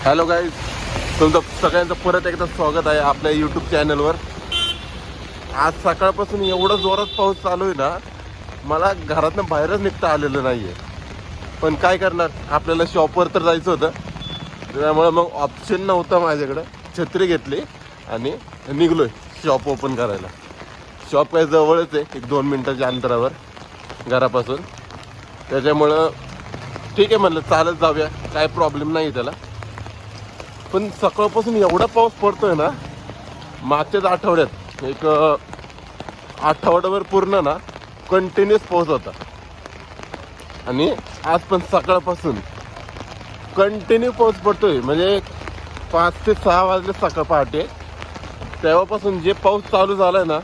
Hello guys, तुमचं सगळ्यांचं परत एकदा स्वागत आहे आपल्या यूट्यूब चॅनलवर. आज सकाळपासून एवढं जोरात पाऊस चालू आहे ना, मला घरातनं बाहेरच निघता आलेलं नाही आहे. पण काय करणार, आपल्याला शॉपवर तर जायचं होतं, त्यामुळे मग ऑप्शन नव्हता माझ्याकडं. छत्री घेतली आणि निघलो आहे शॉप ओपन करायला. शॉप काय जवळच आहे, 1-2 मिनटाच्या अंतरावर घरापासून. त्याच्यामुळं ठीक आहे म्हणलं, चालत जाऊया, काय प्रॉब्लेम नाही त्याला. पण सकाळपासून एवढा पाऊस पडतोय ना, मागच्याच आठवड्यात एक आठवड्याभर पूर्ण ना कंटिन्युअस पाऊस होता. आणि आज पण सकाळपासून कंटिन्यू पाऊस पडतोय. म्हणजे 5 ते 6 वाजले सकाळ पहाटे, तेव्हापासून जे पाऊस चालू झालाय ना,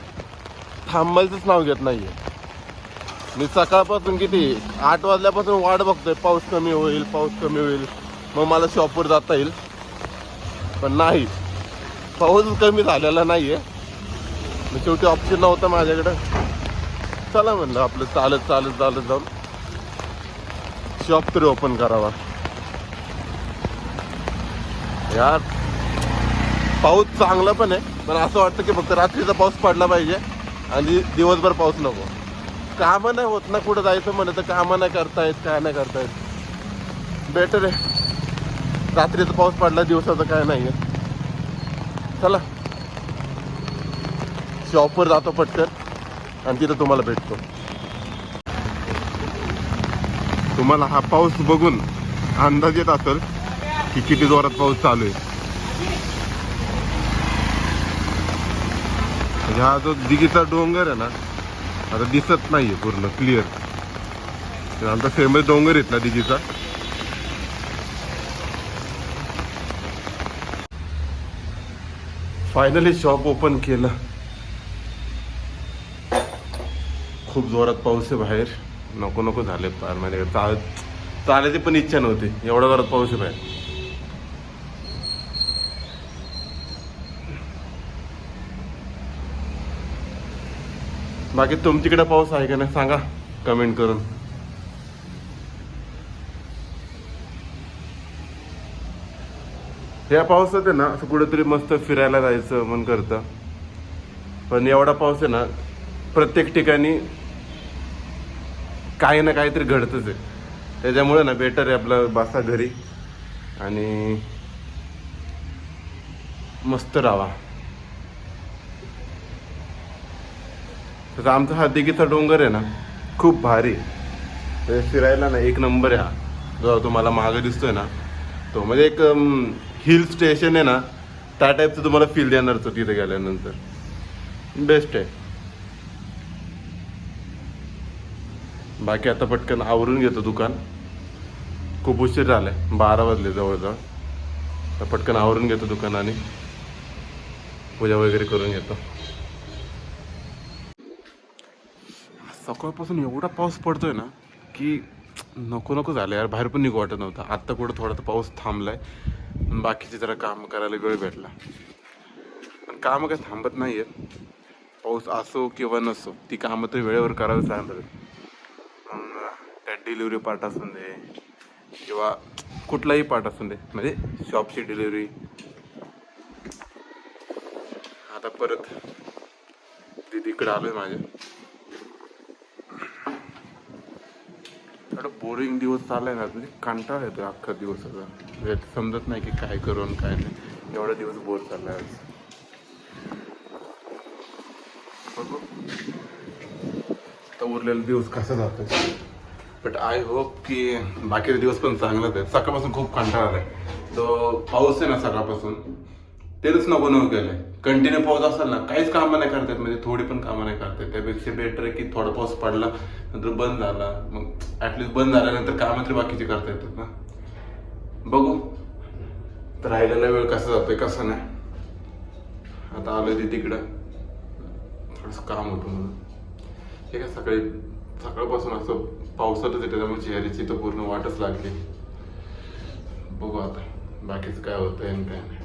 थांबायचंच नाव घेत नाहीये. मी सकाळपासून किती 8 वाजल्यापासून वाट बघतोय, पाऊस कमी होईल, पाऊस कमी होईल, मग मला शॉपवर जाता येईल. पण नाही, पाऊस कमी झालेला नाही आहे. शेवटी ऑप्शन नव्हता माझ्याकडं. चला म्हणलं आपलं चालत चालत चालत जाऊन शॉप तरी ओपन करावा. यार पाऊस चांगला पण आहे, पण असं वाटतं की फक्त रात्रीचा पाऊस पडला पाहिजे आणि दिवसभर पाऊस नको. कामं नाही होत ना, कुठं जायचं म्हणलं तर कामं नाही करतायत, काय नाही करतायत. बेटर आहे रात्रीचा पाऊस पडला, दिवसाचं काय नाही आहे. चला शॉपवर जातो पटकन आणि तिथं तुम्हाला भेटतो. तुम्हाला हा पाऊस बघून अंदाज येत असेल की किती जोरात पाऊस चालू आहे. म्हणजे हा जो दिघीचा डोंगर आहे ना, आता दिसत नाहीये पूर्ण क्लिअर. आमचा फेमस डोंगर इथला दिघीचा. फायनली शॉप ओपन केलं. खूप जोरात पाऊस आहे बाहेर, नको नको झाले पार. म्हणजे चालायची पण इच्छा नव्हती, एवढा जोरात पाऊस आहे बाहेर. बाकी तुमच्याकडे पाऊस आहे का नाही सांगा कमेंट करून. या पावसात आहे ना, असं कुठेतरी मस्त फिरायला जायचं मन करतं. पण एवढा पाऊस आहे ना, प्रत्येक ठिकाणी काही ना काहीतरी घडतंच आहे. त्याच्यामुळे ना बेटर आहे आपलं बसा घरी आणि मस्त राहा. तसं आमचा हा दिघीचा डोंगर आहे ना, खूप भारी फिरायला ना, एक नंबर आहे हा. जो तुम्हाला मागं दिसतोय ना, तो म्हणजे एक हिल स्टेशन आहे ना, त्या टाईपचं तुम्हाला फील देणार तो तिथे गेल्यानंतर. बेस्ट आहे. बाकी आता पटकन आवरून घेतो दुकान. खूप उशीर झालाय, 12 वाजले जवळजवळ. तर पटकन आवरून घेतो दुकान आणि पूजा वगैरे करून घेतो. सकाळपासून एवढा पाऊस पडतोय ना की नको नको झालं यार, बाहेर पण निघू वाटत नव्हतं. आत्ता कुठं थोडा पाऊस थांबलाय, बाकीचे जरा काम करायला वेळ भेटला. पण कामं काही थांबत नाही आहेत. पाऊस असो किंवा नसो, ती कामं तर वेळेवर करावीच लागणार. मग त्या डिलिव्हरी पार्ट असून दे किंवा कुठलाही पार्ट असून दे, म्हणजे शॉपची डिलिव्हरी. आता परत दीदीकडे आलोय माझ्या. एवढं बोरिंग दिवस चाललाय ना, म्हणजे कंटाळा येतो अख्खा दिवसाचा. म्हणजे समजत नाही की काय करू आणि काय नाही. एवढा दिवस बोर चाललाय आज. बघू तर उरलेला दिवस कसा जातो. बट आय होप की बाकीचे दिवस पण चांगलाच आहे. सकाळपासून खूप कंटाळा आलाय. तो पाऊस आहे ना सकाळपासून, तेच नको नको केलंय. कंटिन्यू पाऊस असेल ना, काहीच कामं नाही करतात, म्हणजे थोडी पण कामं नाही करतात. त्यापेक्षा बेटर आहे की थोडा पाऊस पडला नंतर बंद झाला, मग ऍटलिस्ट बंद झाल्यानंतर कामं तरी बाकीचे करता येतात ना. बघू तर राहिलेला वेळ कसा जातोय कसा नाही. आता आलोय तिकडं, थोडंसं काम होतं म्हणून. ठीक आहे, सकाळपासून असं पावसातच येते, त्यामुळे चेहऱ्याची तर पूर्ण वाटच लागली. बघू आता बाकीचं काय होतंय आणि काय नाही.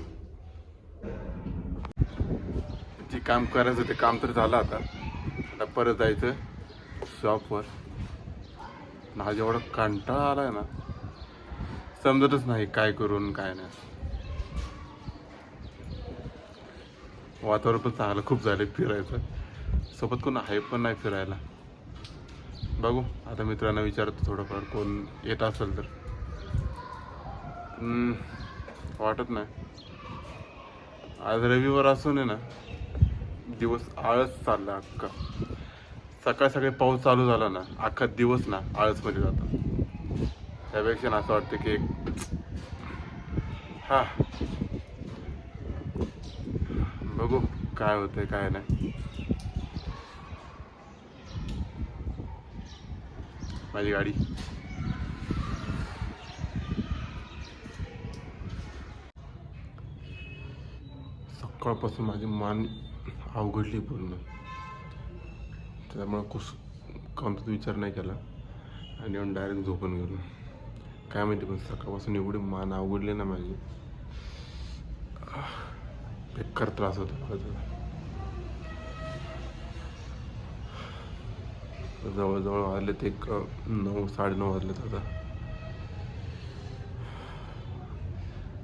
जे काम करायचं ते काम तर झालं. आता परत जायचं शॉपवर. आज एवढा कंटाळा आलाय ना, समजतच नाही काय करून काय नाही. वातावरण पण चांगलं खूप झालं फिरायचं. सोबत कोण आहे पण नाही फिरायला. बघू आता मित्रांना विचारतो थोडंफार कोण येत असेल तर. वाटत नाही. आज रविवार असून आहे ना, दिवस आळस चालला अख्खा. सकाळ सकाळी पाऊस चालू झाला ना, अख्खा दिवस ना आळसमध्ये जातो. त्यापेक्षा असं वाटतं की हा बघू काय होतंय काय नाही. माझी गाडी सकाळपासून माझी मान अवघडली पूर्ण. त्यामुळे कोणताच विचार नाही केला आणि येऊन डायरेक्ट झोपून गेलो. काय माहिती पण सकाळपासून एवढी मान अवघडली ना माझी, बेकार त्रास होता मला त्याचा. जवळजवळ वाजलेत एक 9 साडेनऊ वाजलेत आता.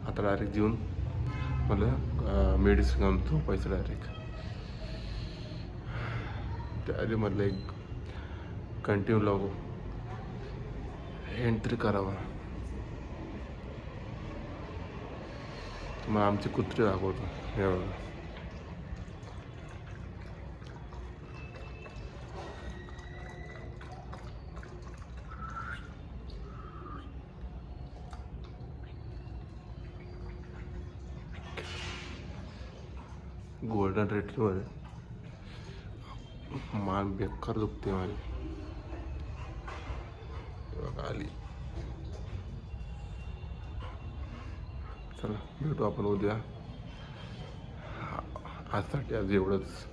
आता डायरेक्ट जेवून मला मेडिसिन घेऊन झोपायचं डायरेक्ट. त्याआधी म्हटलं एक कंटिन्यू लागू एंट्री करावा. तुम्हाला आमचे कुत्रे दाखवतो. हे बघा, गोल्डन रिट्रीव्हर आहे. मान बेकार दुखते माझी. बघा आली. चला भेटू आपण उद्या. आजसाठी आज एवढंच.